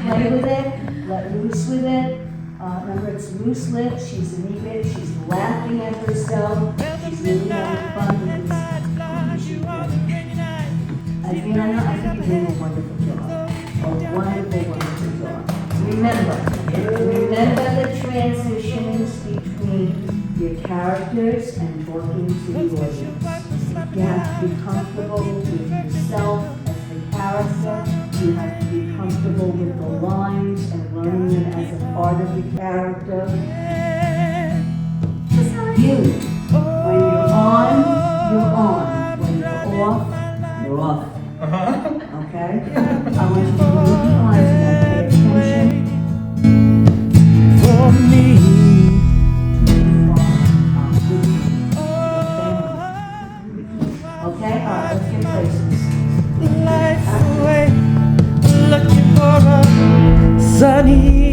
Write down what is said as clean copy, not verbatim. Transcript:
Play with it, let loose with it. Remember, it's loose lips, she's inept, she's laughing at herself, she's really having fun with this. Again, I think you're doing a wonderful job. A wonderful, wonderful job. Remember the transitions between your characters and talking to the audience. You have to be comfortable with yourself as the character. You have to be comfortable with the lines and learning them as a part of the character. You, when you're on, you're on. When you're off, you're off. Okay? I want you to move the eyes and pay attention. For me. Okay? Alright, let's get places. Life away, looking for a sunny